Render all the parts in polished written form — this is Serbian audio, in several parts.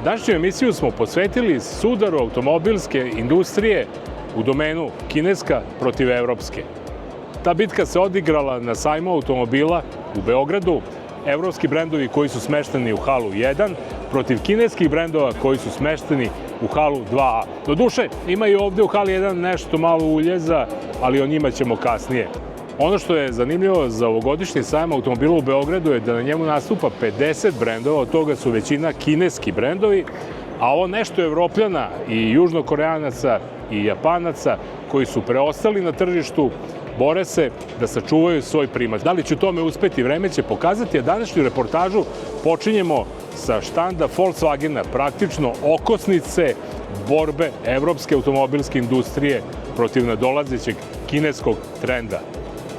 Današnju emisiju smo posvetili sudaru automobilske industrije u domenu kineska protiv evropske. Ta bitka se odigrala na sajmu automobila u Beogradu, evropski brendovi koji su smešteni u halu 1 protiv kineskih brendova koji su smešteni u halu 2A. Doduše, ima i ovde u hali 1 nešto malo uljeza, ali o njima ćemo kasnije. Ono što je zanimljivo za ovogodišnji sajam automobila u Beogradu je da na njemu nastupa 50 brendova, od toga su većina kineski brendovi, a ovo nešto Evropljana i južnokoreanaca i Japanaca koji su preostali na tržištu bore se da sačuvaju svoj primat. Da li će u tome uspeti, vreme će pokazati, a današnju reportažu počinjemo sa štanda Volkswagena, praktično okosnice borbe evropske automobilske industrije protiv nadolazećeg kineskog trenda.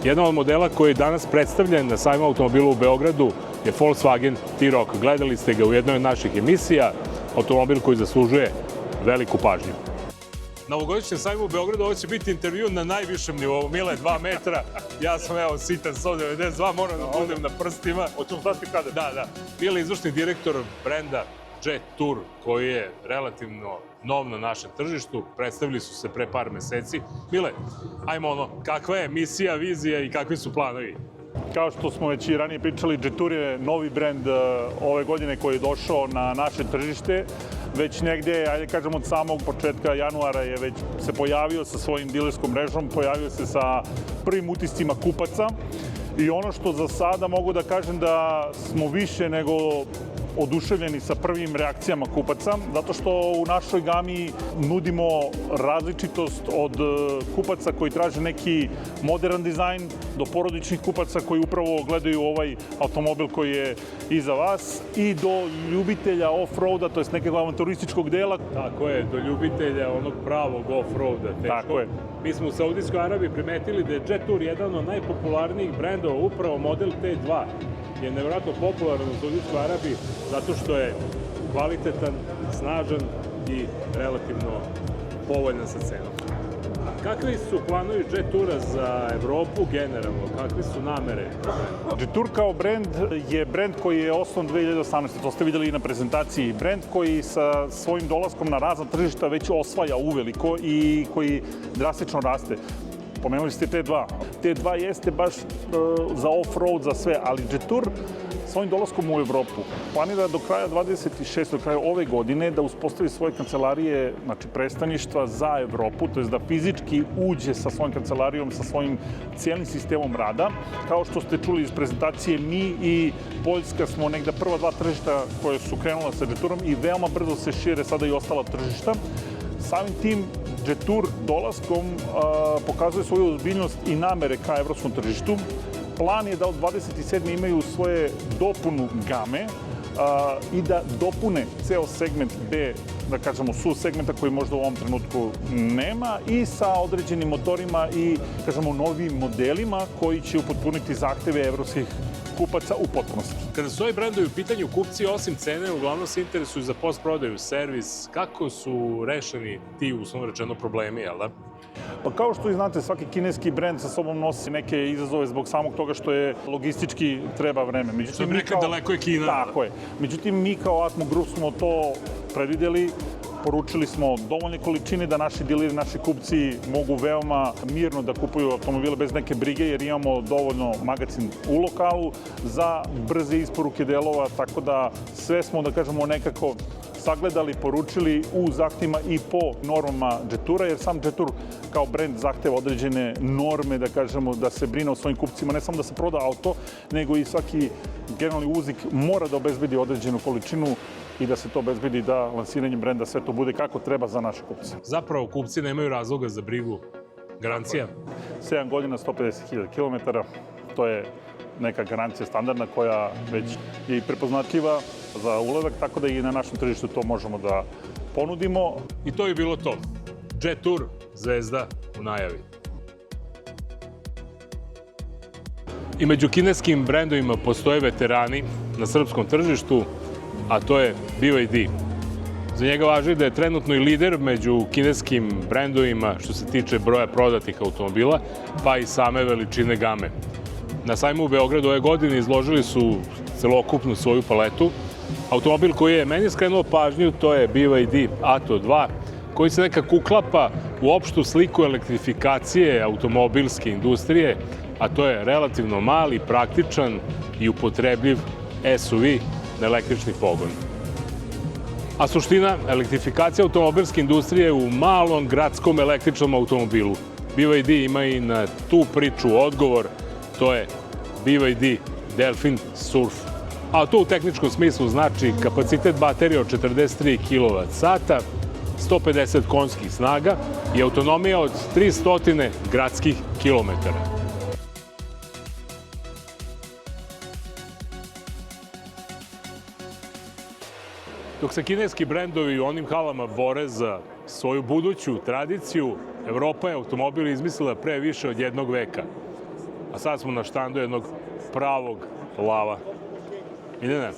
Jedan od modela koji je danas predstavljen na sajmu automobila u Beogradu je Volkswagen T-Roc. Gledali ste ga u jednoj od naših emisija, automobil koji zaslužuje veliku pažnju. Na ovogodišnjem sajmu u Beogradu ovo će biti intervju na najvišem nivou. Mile, 2 metra, ja sam sitan 192, moram da budem na prstima. Hoćemo znati kada? Da. Mile, izvršni direktor brenda Jet Tour, koji je relativno nov na našem tržištu, predstavili su se pre par meseci. Mile, ajmo kakva je misija, vizija i kakvi su planovi? Kao što smo već i ranije pričali, Jet Tour je novi brend ove godine koji je došao na naše tržište. Već negde, ajde kažemo od samog početka januara je već se pojavio sa svojim dilerskom mrežom, pojavio se sa prvim utiscima kupaca. I ono što za sada mogu da kažem da smo više nego oduševljeni sa prvim reakcijama kupaca, zato što u našoj gami nudimo različitost od kupaca koji traže neki modern dizajn do porodičnih kupaca koji upravo gledaju ovaj automobil koji je iza vas i do ljubitelja off-roada, to je nekog avanturističkog dela. Tako je, do ljubitelja onog pravog off-roada. Tako je. Mi smo u Saudijskoj Arabiji primetili da je Jet Tour jedan od najpopularnijih brendova, upravo model T2 je nevjerojatno popularan u Saudijskoj Arabiji zato što je kvalitetan, snažan i relativno povoljan sa cenom. Kakvi su planovi Jet Toura za Evropu generalno? Kakve su namere? Jet Tour kao brend je brend koji je osnovan 2018. To ste vidjeli i na prezentaciji. Brend koji sa svojim dolaskom na razna tržišta već osvaja uveliko i koji drastično raste. Pomenuli ste T2. T2 jeste baš za off-road, za sve, ali Jet Tour svojim dolaskom u Evropu planira do kraja 26. do kraja ove godine da uspostavi svoje kancelarije, znači predstavništva za Evropu, to je da fizički uđe sa svojom kancelarijom, sa svojim cijelim sistemom rada. Kao što ste čuli iz prezentacije, mi i Poljska smo negde prva 2 tržišta koje su krenula sa Jet Tourom i veoma brzo se šire sada i ostala tržišta. Samim tim, Jet Tour dolaskom pokazuje svoju ozbiljnost i namere ka evropskom tržištu. Plan je da od 27. imaju svoje dopunu game i da dopune ceo segment B, da kažemo, su segmenta koji možda u ovom trenutku nema i sa određenim motorima i, kažemo, novim modelima koji će upotpuniti zahteve evropskih kupaca u potpunosti. Kada su ovi brendovi u pitanju, kupci osim cene uglavnom se interesuju za post-prodaju, servis. Kako su rešeni ti, uslovno rečeno, problemi, jel da? Pa kao što i znate, svaki kineski brend sa sobom nosi neke izazove zbog samog toga što je logistički treba vreme. Što bi rekli, daleko je Kina. Tako je. Međutim, mi kao Atmo Group smo to predvideli. Poručili smo dovoljne količine da naši dileri, naši kupci mogu veoma mirno da kupuju automobile bez neke brige, jer imamo dovoljno magacin u lokalu za brze isporuke delova, tako da sve smo, da kažemo, nekako sagledali, poručili u zahtjevima i po normama Jet Toura, jer sam Jet Tour kao brend zahteva određene norme, da kažemo, da se brine o svojim kupcima, ne samo da se proda auto, nego i svaki generalni uvoznik mora da obezbedi određenu količinu i da se to obezbedi da lansiranjem brenda sve to bude kako treba za naše kupce. Zapravo, kupci nemaju razloga za brigu. Garancija? 7 godina, 150.000 km, to je neka garancija standardna koja već je i prepoznatljiva za ulazak, tako da i na našem tržištu to možemo da ponudimo. I to je bilo to. Jet Tour, zvezda u najavi. I među kineskim brendovima postoje veterani na srpskom tržištu, a to je BYD. Za njega važi da je trenutno i lider među kineskim brendovima što se tiče broja prodatih automobila, pa i same veličine game. Na sajmu u Beogradu ove godine izložili su celokupnu svoju paletu, Automobil koji je meni skrenuo pažnju, to je BYD Atto 2, koji se nekako uklapa u opštu sliku elektrifikacije automobilske industrije, a to je relativno mali, praktičan i upotrebljiv SUV na električni pogon. A suština, elektrifikacija automobilske industrije u malom gradskom električnom automobilu. BYD ima i na tu priču odgovor, to je BYD Delfin Surf. A to u tehničkom smislu znači kapacitet baterije od 43 kWh, 150 konjskih snaga i autonomija od 300 gradskih kilometara. Dok se kineski brendovi u onim halama bore za svoju buduću tradiciju, Evropa je automobil izmislila pre više od 1 veka. A sad smo na štandu jednog pravog lava. Miljana,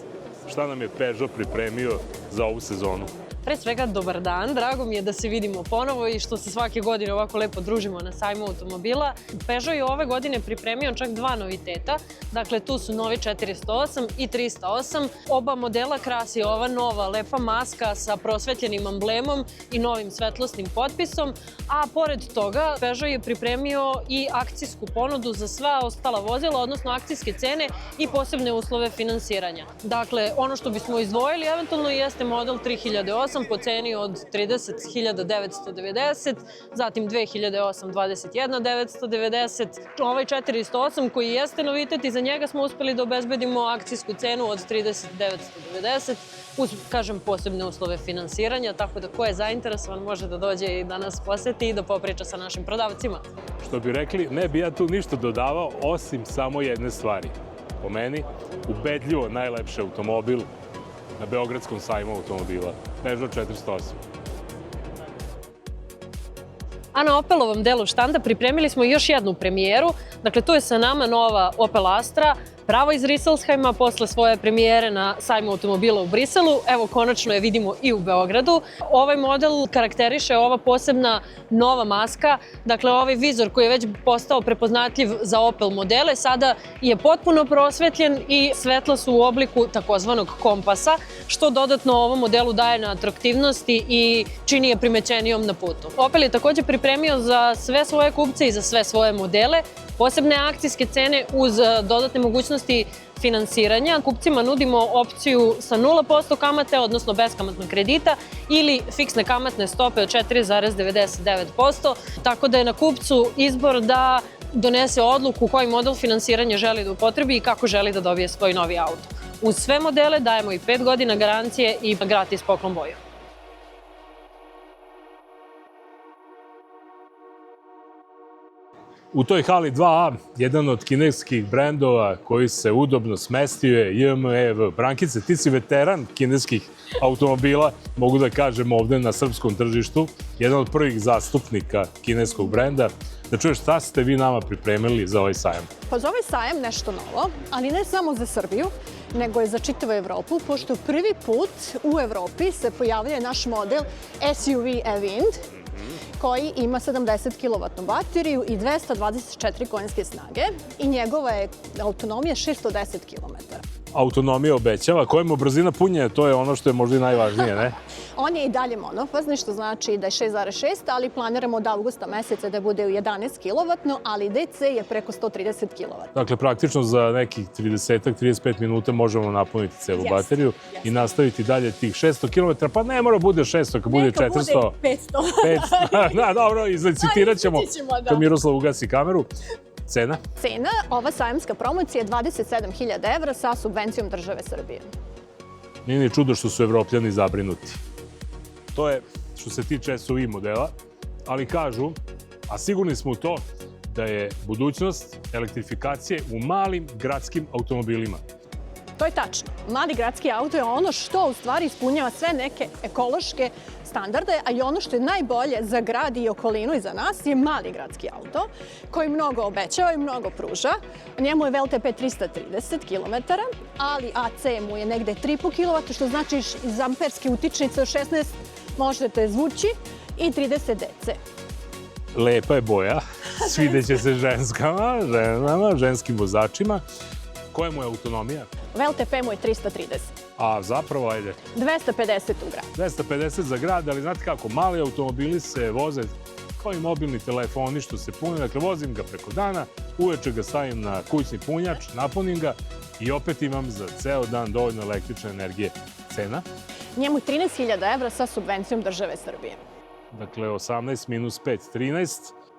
šta nam je Peugeot pripremio za ovu sezonu? Pre svega, dobar dan. Drago mi je da se vidimo ponovo i što se svake godine ovako lepo družimo na sajmu automobila. Peugeot je ove godine pripremio čak 2 noviteta. Dakle, tu su novi 408 i 308. Oba modela krasi ova nova lepa maska sa prosvetljenim amblemom i novim svetlosnim potpisom. A pored toga, Peugeot je pripremio i akcijsku ponudu za sva ostala vozila, odnosno akcijske cene i posebne uslove finansiranja. Dakle, ono što bismo izdvojili eventualno jeste model 3008 po ceni od 30.990, zatim 2008 21.990, ovaj 408 koji jeste novitet i za njega smo uspeli da obezbedimo akcijsku cenu od 30.990 uz, kažem, posebne uslove finansiranja, tako da ko je zainteresovan može da dođe i da nas poseti i da popriča sa našim prodavcima. Što bi rekli, ne bi ja tu ništa dodavao osim samo jedne stvari. Po meni, ubedljivo najlepši automobil na Beogradskom sajmu automobila, Peugeot 408. A na Opelovom delu štanda pripremili smo još jednu premijeru. Dakle, tu je sa nama nova Opel Astra, pravo iz Risselsheima posle svoje premijere na sajmu automobila u Briselu. Evo, konačno je vidimo i u Beogradu. Ovaj model karakteriše ova posebna nova maska. Dakle, ovaj vizor koji je već postao prepoznatljiv za Opel modele, sada je potpuno prosvetljen i svetla su u obliku takozvanog kompasa, što dodatno ovom modelu daje na atraktivnosti i čini je primećenijom na putu. Opel je takođe pripremio za sve svoje kupce i za sve svoje modele posebne akcijske cene uz dodatne mogućnosti finansiranja. Kupcima nudimo opciju sa 0% kamate, odnosno beskamatnog kredita, ili fiksne kamatne stope od 4,99%, tako da je na kupcu izbor da donese odluku koji model finansiranja želi da upotrebi i kako želi da dobije svoj novi auto. Uz sve modele dajemo i 5 godina garancije i gratis poklon boju. U toj hali 2A, jedan od kineskih brendova koji se udobno smestio je JMEV. Brankice, ti si veteran kineskih automobila, mogu da kažem ovde na srpskom tržištu, jedan od prvih zastupnika kineskog brenda. Da čuješ šta ste vi nama pripremili za ovaj sajam? Pa za ovaj sajam nešto novo, ali ne samo za Srbiju, nego je za čitavu Evropu, pošto prvi put u Evropi se pojavljuje naš model SUV e-Wind, koji ima 70 kW bateriju i 224 konjske snage i njegova je autonomija 610 km. Autonomija obećava. Kojemu brzina punjenja, to je ono što je možda i najvažnije, ne? On je i dalje monofazni, što znači da je 6,6, ali planiramo od avgusta meseca da bude u 11 kW, ali DC je preko 130 kW. Dakle, praktično za nekih 30-35 minuta možemo napuniti celu bateriju i nastaviti dalje tih 600 km, pa ne mora bude 600, kad bude 400. Neka bude 500. Da, dobro, izlicitirat ćemo kad Miroslav ugasi kameru. Cena? Cena, ova sajamska promocija je 27.000 evra sa subvencijom države Srbije. Nije ni čudo što su Evropljani zabrinuti. To je što se tiče SUV modela, ali kažu, a sigurni smo u to, da je budućnost elektrifikacije u malim gradskim automobilima. To je tačno. Mali gradski auto je ono što u stvari ispunjava sve neke ekološke standarde, a i ono što je najbolje za grad i okolinu i za nas je mali gradski auto koji mnogo obećava i mnogo pruža. Njemu je VLTP 330 km, ali AC mu je negde 3,5 kW, što znači iz amperske utičnice od 16 možete zvući i 30 DC. Lepa je boja, svideće se ženskama, ženama, ženskim vozačima. Koja mu je autonomija? VLTP mu je 330. A zapravo, ajde, 250 u grad. 250 za grad, ali znate kako, mali automobili se voze kao i mobilni telefoni što se pune. Dakle, vozim ga preko dana, uveče ga stavim na kućni punjač, napunim ga i opet imam za ceo dan dovoljno električne energije. Cena? Njemu 13.000 evra sa subvencijom države Srbije. Dakle, 18 minus 5, 13.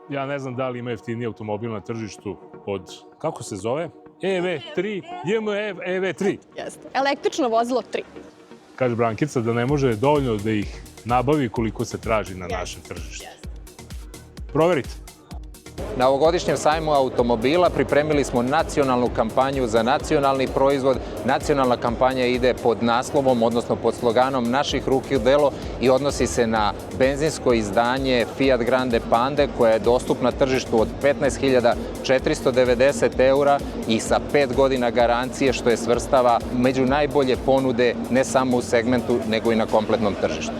Ja ne znam da li ima jeftiniji automobil na tržištu od, kako se zove? EV3, JMF EV3. Jeste. Električno vozilo 3. Kaže Brankica da ne može dovoljno da ih nabavi koliko se traži na našem tržištu. Proverite. Na ovogodišnjem sajmu automobila pripremili smo nacionalnu kampanju za nacionalni proizvod. Nacionalna kampanja ide pod naslovom, odnosno pod sloganom Naših ruki u delo i odnosi se na benzinsko izdanje Fiat Grande Pande koja je dostupna tržištu od 15.490 eura i sa 5 godina garancije što je svrstava među najbolje ponude ne samo u segmentu nego i na kompletnom tržištu.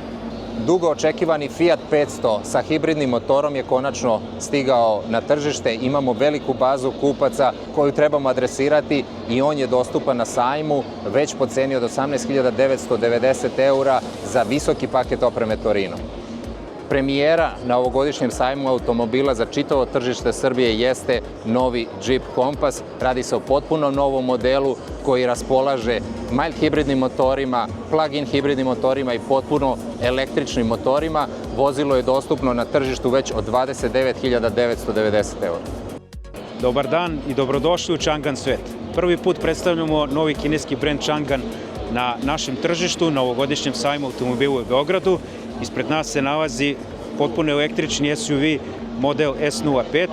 Dugo očekivani Fiat 500 sa hibridnim motorom je konačno stigao na tržište. Imamo veliku bazu kupaca koju trebamo adresirati i on je dostupan na sajmu već po ceni od 18.990 eura za visoki paket opreme Torino. Premijera na ovogodišnjem sajmu automobila za čitavo tržište Srbije jeste novi Jeep Compass. Radi se o potpuno novom modelu koji raspolaže mild hibridnim motorima, plug-in hibridnim motorima i potpuno električnim motorima. Vozilo je dostupno na tržištu već od 29.990 eura. Dobar dan i dobrodošli u Changan svet. Prvi put predstavljamo novi kineski brend Changan na našem tržištu, na ovogodišnjem sajmu automobila u Beogradu. Ispred nas se nalazi potpuno električni SUV model S05.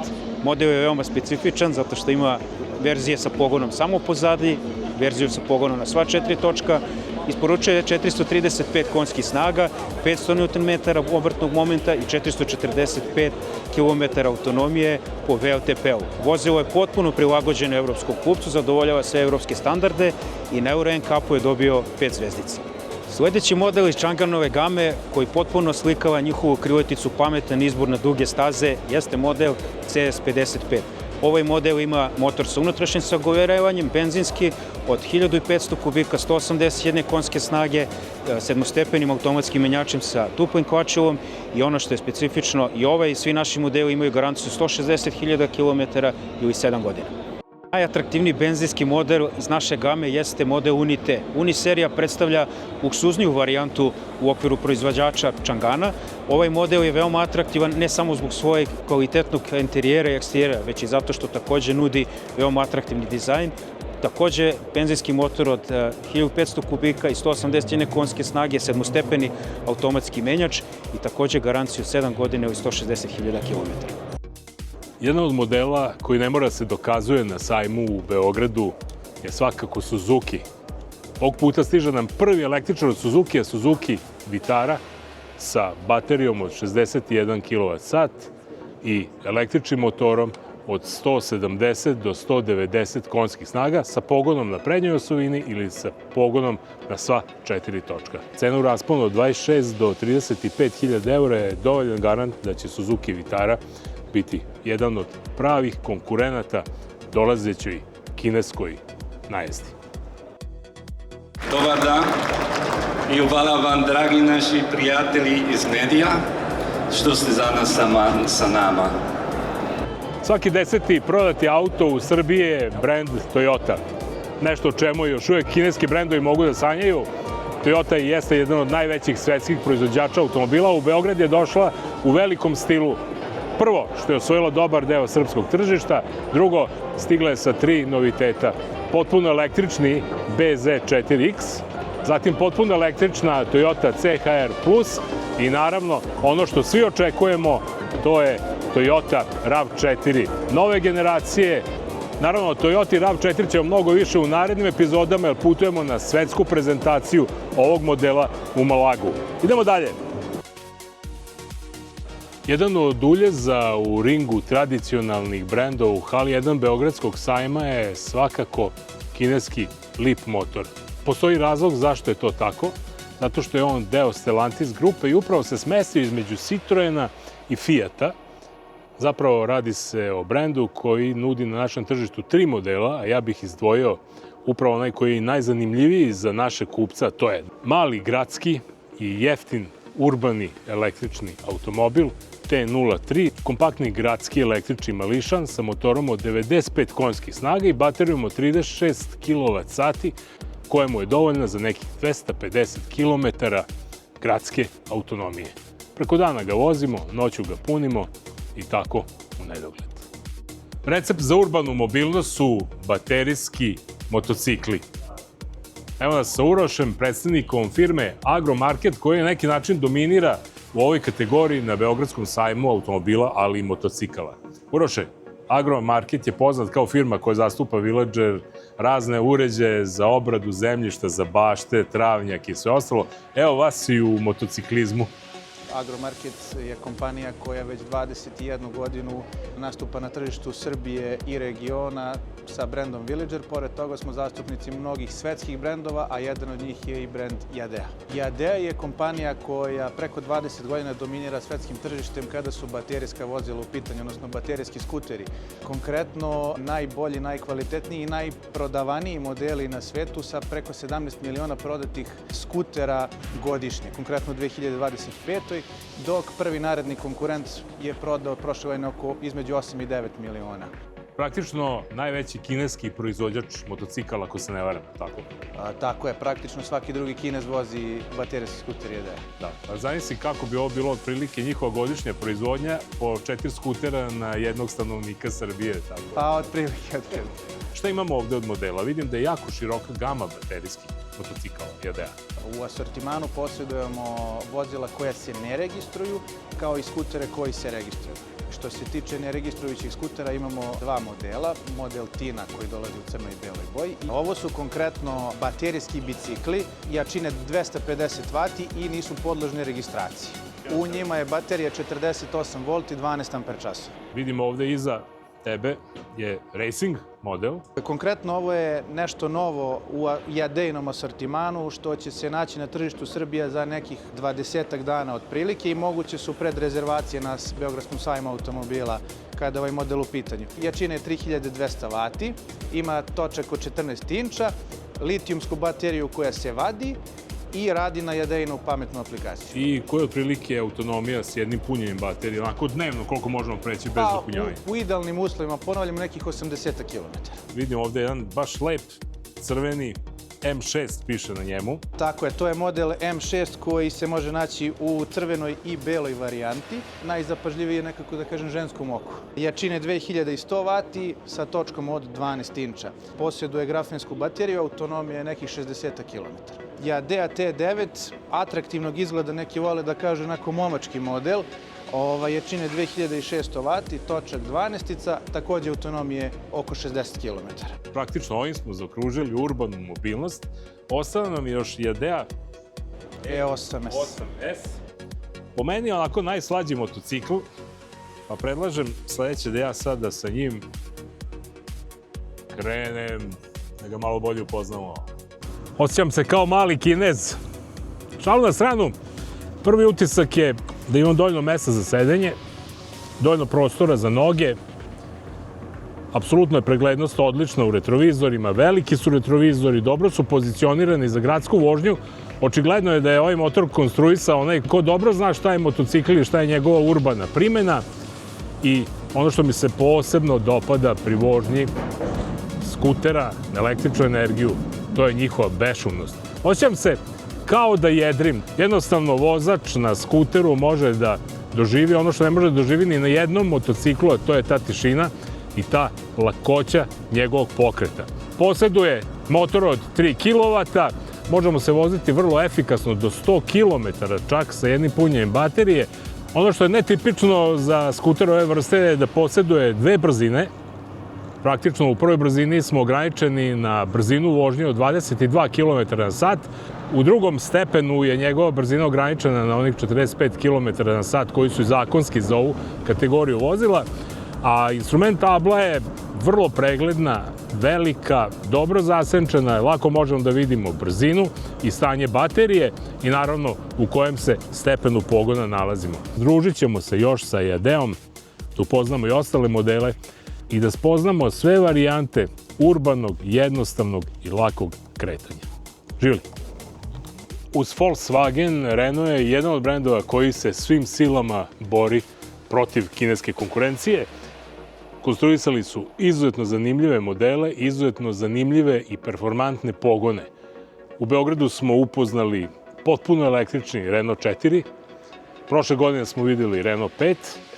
Model je veoma specifičan zato što ima verzije sa pogonom samo pozadi, verziju sa pogonom na sva 4 točka. Isporučuje 435 konjskih snaga, 500 Nm obrtnog momenta i 445 km autonomije po VLTP-u. Vozilo je potpuno prilagođeno evropskom kupcu, zadovoljava sve evropske standarde i na Euro NCAP-u je dobio 5 zvezdica. Sledeći model iz Changanove game, koji potpuno slikava njihovu krileticu pametan izbor na duge staze, jeste model CS55. Ovaj model ima motor sa unutrašnjim sagorevanjem, benzinski, od 1500 kubika, 181 konjske snage, sedmostepenim automatskim menjačem sa tuplim kvačilom i ono što je specifično, i ovaj i svi naši modeli imaju garanciju 160.000 km ili 7 godina. Najatraktivniji benzinski model iz naše game jeste model Uni T. Uni serija predstavlja luksuzniju varijantu u okviru proizvođača Changana. Ovaj model je veoma atraktivan ne samo zbog svojeg kvalitetnog interijera i eksterijera, već i zato što takođe nudi veoma atraktivni dizajn. Takođe, benzinski motor od 1500 kubika i 181 konjske snage, sedmostepeni automatski menjač i takođe garanciju 7 godina ili 160.000 km. Jedan od modela koji ne mora se dokazuje na sajmu u Beogradu je svakako Suzuki. Ovog puta stiže nam prvi električar od Suzuki, Suzuki Vitara sa baterijom od 61 kWh i električnim motorom od 170 do 190 konjskih snaga sa pogonom na prednjoj osovini ili sa pogonom na sva 4 točka. Cena u rasponu od 26 do 35.000 eura je dovoljan garant da će Suzuki Vitara biti jedan od pravih konkurenata dolazećoj kineskoj najezdi. Dobar dan i hvala vam, dragi naši prijatelji iz medija, što ste danas sa nama. Svaki 10. prodati auto u Srbiji je brend Toyota. Nešto o čemu još uvek kineski brendovi mogu da sanjaju. Toyota jeste jedan od najvećih svetskih proizvođača automobila. U Beograd je došla u velikom stilu. Prvo, što je osvojilo dobar deo srpskog tržišta. Drugo, stigla je sa 3 noviteta. Potpuno električni BZ4X, zatim potpuno električna Toyota CHR Plus i naravno ono što svi očekujemo, to je Toyota RAV4 nove generacije. Naravno, o Toyota RAV4 ćemo mnogo više u narednim epizodama jer putujemo na svetsku prezentaciju ovog modela u Malagu. Idemo dalje. Jedan od uljeza u ringu tradicionalnih brendova u hali 1 Beogradskog sajma je svakako kineski Leap motor. Postoji razlog zašto je to tako, zato što je on deo Stellantis grupe i upravo se smestio između Citroena i Fiata Zapravo radi se o brendu koji nudi na našem tržištu 3 modela, a ja bih izdvojio upravo onaj koji je najzanimljiviji za naše kupca, to je mali gradski i jeftin urbani električni automobil T03, kompaktni gradski električni mališan sa motorom od 95 konjskih snaga i baterijom od 36 kWh, kojemu je dovoljna za nekih 250 km gradske autonomije. Preko dana ga vozimo, noću ga punimo i tako u nedogled. Recept za urbanu mobilnost su baterijski motocikli. Evo nas sa Urošem, predstavnikom firme Agromarket, koji na neki način dominira u ovoj kategoriji na Beogradskom sajmu automobila, ali i motocikala. Uroše, Agromarket je poznat kao firma koja zastupa Villager, razne uređaje za obradu zemljišta, za bašte, travnjak i sve ostalo. Evo vas i u motociklizmu. Agromarket je kompanija koja već 21 godinu nastupa na tržištu Srbije i regiona sa brendom Villager. Pored toga smo zastupnici mnogih svetskih brendova, a jedan od njih je i brend Yadea. Yadea je kompanija koja preko 20 godina dominira svetskim tržištem kada su baterijska vozila u pitanju, odnosno baterijski skuteri. Konkretno, najbolji, najkvalitetniji i najprodavaniji modeli na svetu sa preko 17 miliona prodatih skutera godišnje, konkretno u 2025. dok prvi naredni konkurent je prodao prošle godine između 8 i 9 miliona. Praktično najveći kineski proizvođač motocikala, ako se ne varam, tako? Tako je, praktično svaki drugi Kinez vozi baterijski skuter Yadea. Da, a zamisli kako bi ovo bilo otprilike njihova godišnja proizvodnja po 4 skutera na jednog stanovnika Srbije. Tako. Pa otprilike. Šta imamo ovde od modela? Vidim da je jako široka gama baterijskih motocikala Yadea. U asortimanu posjedujemo vozila koja se ne registruju, kao i skutere koji se registruju. Što se tiče neregistrujućih skutera, imamo dva modela. Model Tina koji dolazi u crnoj i beloj boji. Ovo su konkretno baterijski bicikli, jačine 250 W i nisu podložne registraciji. U njima je baterija 48 V i 12 Ah. Vidimo ovde iza tebe je racing model. Konkretno ovo je nešto novo u Yadeinom asortimanu što će se naći na tržištu Srbije za nekih 20 dana otprilike i moguće su predrezervacije na Beogradskom sajmu automobila kada je ovaj model u pitanju. Jačina je 3200 W, ima točak od 14 inča, litijumsku bateriju koja se vadi i radi na Yadeinu pametnu aplikaciju. I koja je otprilike autonomija s jednim punjenjem baterije, onako dnevno koliko možemo preći bez dopunjavanja? U idealnim uslovima, ponavljamo, nekih 80 km. Vidim ovde jedan baš lep crveni M6 piše na njemu. Tako je, to je model M6 koji se može naći u crvenoj i beloj varijanti. Najzapažljiviji je nekako, da kažem, ženskom oku. Jačine 2100 W sa točkom od 12 inča. Posjeduje grafensku bateriju, autonomija je nekih 60 km. Yadea T9, atraktivnog izgleda, neki vole da kažu onako momački model. Jačine 2600 W, točak 12, takođe autonomije oko 60 km. Praktično ovim smo zaokružili urbanu mobilnost. Ostala nam je još Yadea E8S. Po meni je onako najslađi motocikl, pa predlažem sledeće da ja sada sa njim krenem, da ga malo bolje upoznamo. Osjećam se kao mali Kinez. Šalu na stranu, prvi utisak je da imam dovoljno mesta za sedenje, dovoljno prostora za noge. Apsolutno je preglednost odlična u retrovizorima, veliki su retrovizori, dobro su pozicionirani za gradsku vožnju. Očigledno je da je ovaj motor konstruisao onaj ko dobro zna šta je motocikl i šta je njegova urbana primjena. I ono što mi se posebno dopada pri vožnji skutera na električnu energiju, to je njihova bešumnost. Osjećam se kao da jedrim. Jednostavno, vozač na skuteru može da doživi ono što ne može da doživi ni na jednom motociklu, a to je ta tišina i ta lakoća njegovog pokreta. Posjeduje motor od 3 kW, možemo se voziti vrlo efikasno do 100 km čak sa jednim punjenjem baterije. Ono što je netipično za skuter ove vrste je da posjeduje dve brzine. Praktično u prvoj brzini smo ograničeni na brzinu vožnje od 22 km/h. U drugom stepenu je njegova brzina ograničena na onih 45 km/h koji su zakonski za ovu kategoriju vozila. A instrument tabla je vrlo pregledna, velika, dobro zasenčena, lako možemo da vidimo brzinu i stanje baterije i naravno u kojem se stepenu pogona nalazimo. Družit ćemo se još sa Yadeom da upoznamo i ostale modele i da spoznamo sve varijante urbanog, jednostavnog i lakog kretanja. Živjeli! Uz Volkswagen, Renault je jedan od brendova koji se svim silama bori protiv kineske konkurencije. Konstruisali su izuzetno zanimljive modele, izuzetno zanimljive i performantne pogone. U Beogradu smo upoznali potpuno električni Renault 4, prošle godine smo videli Renault 5,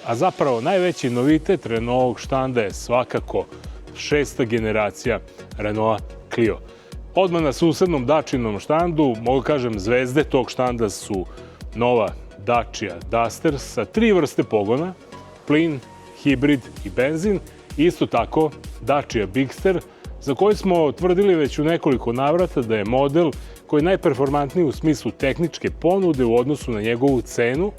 a zapravo najveći novitet Renaultovog štanda je svakako 6. generacija Renaulta Clio. Odmah na susednom Dačinom štandu, mogu kažem, zvezde tog štanda su nova Dacia Duster sa 3 vrste pogona, plin, hibrid i benzin, isto tako Dacia Bigster, za koji smo tvrdili već u nekoliko navrata da je model koji je najperformantniji u smislu tehničke ponude u odnosu na njegovu cenu.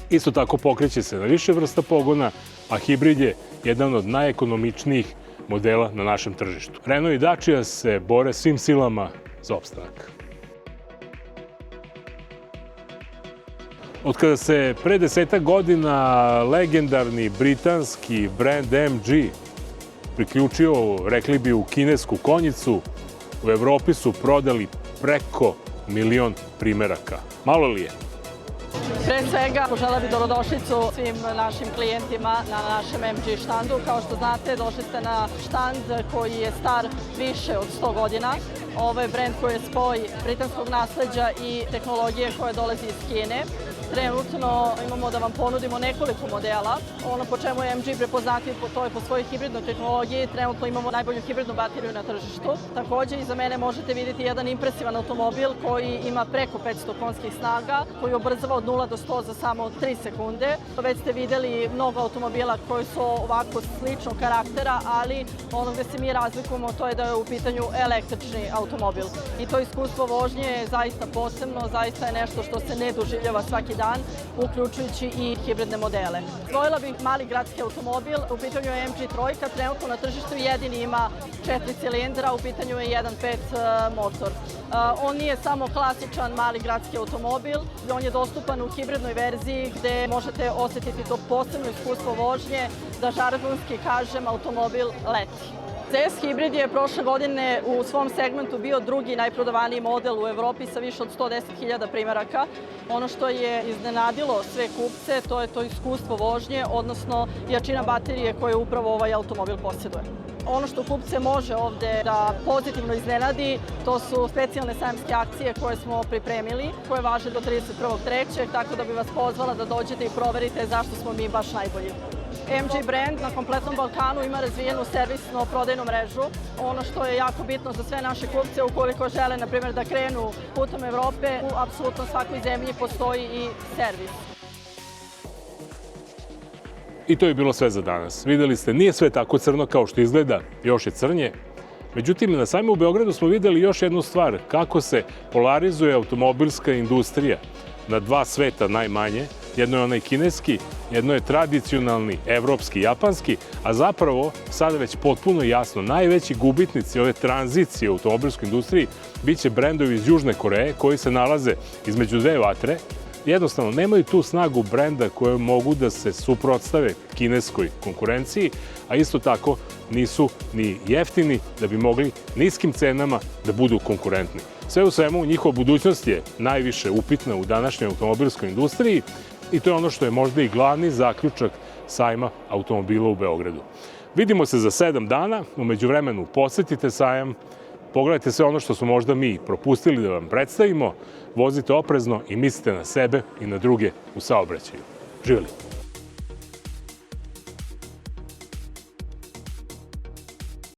Isto tako pokreće se na više vrsta pogona, a hibrid je jedan od najekonomičnijih modela na našem tržištu. Renault i Dacia se bore svim silama za opstanak. Od kada se pre 10 godina legendarni britanski brend MG priključio, rekli bi, u kinesku konjicu, u Evropi su prodali preko 1 milion primeraka. Malo li je? Pre svega, poželela bih dobrodošlicu svim našim klijentima na našem MG štandu. Kao što znate, došli ste na štand koji je star više od 100 godina. Ovo je brend koji je spoj britanskog nasleđa i tehnologije koja dolazi iz Kine. Trenutno imamo da vam ponudimo nekoliko modela. Ono po čemu je MG prepoznatljiv, to je po svojoj hibridnoj tehnologiji. Trenutno imamo najbolju hibridnu bateriju na tržištu. Takođe, iza mene možete vidjeti jedan impresivan automobil koji ima preko 500 konjskih snaga, koji ubrzava od 0 do 100 za samo 3 sekunde. Već ste videli mnogo automobila koji su ovako sličnog karaktera, ali ono gde se mi razlikujemo to je da je u pitanju električni automobil. I to iskustvo vožnje je zaista posebno, zaista je nešto što se ne doživljava svaki dan, uključujući i hibridne modele. Izdvojila bih mali gradski automobil, u pitanju je MG Trojka, trenutno na tržištu jedini ima 4 cilindra, u pitanju je 1.5 motor. On nije samo klasičan mali gradski automobil, on je dostupan u hibridnoj verziji gde možete osjetiti to posebno iskustvo vožnje, da žargonski kažem, automobil leti. CS Hibrid je prošle godine u svom segmentu bio drugi najprodavaniji model u Evropi sa više od 110.000 primeraka. Ono što je iznenadilo sve kupce, to je to iskustvo vožnje, odnosno jačina baterije koju upravo ovaj automobil posjeduje. Ono što kupce može ovde da pozitivno iznenadi, to su specijalne sajamske akcije koje smo pripremili, koje važe do 31.3. Tako da bih vas pozvala da dođete i proverite zašto smo mi baš najbolji. MG brand na kompletnom Balkanu ima razvijenu servisno-prodajnu mrežu. Ono što je jako bitno za sve naše kupce, ukoliko žele, na primjer, da krenu putem Evrope, u apsolutno svakoj zemlji postoji i servis. I to je bilo sve za danas. Videli ste, nije sve tako crno kao što izgleda, još je crnje. Međutim, na sajmu u Beogradu smo videli još jednu stvar, kako se polarizuje automobilska industrija na dva sveta najmanje. Jedno je onaj kineski, jedno je tradicionalni, evropski, japanski, a zapravo, sada već potpuno jasno, najveći gubitnici ove tranzicije u automobilskoj industriji biće brendovi iz Južne Koreje koji se nalaze između dve vatre. Jednostavno, nemaju tu snagu brenda koje mogu da se suprotstave kineskoj konkurenciji, a isto tako nisu ni jeftini da bi mogli niskim cenama da budu konkurentni. Sve u svemu, njihova budućnost je najviše upitna u današnjoj automobilskoj industriji i to je ono što je možda i glavni zaključak sajma automobila u Beogradu. Vidimo se za 7 dana, u međuvremenu posetite sajam, pogledajte sve ono što smo možda mi propustili da vam predstavimo, vozite oprezno i mislite na sebe i na druge u saobraćaju. Živjeli!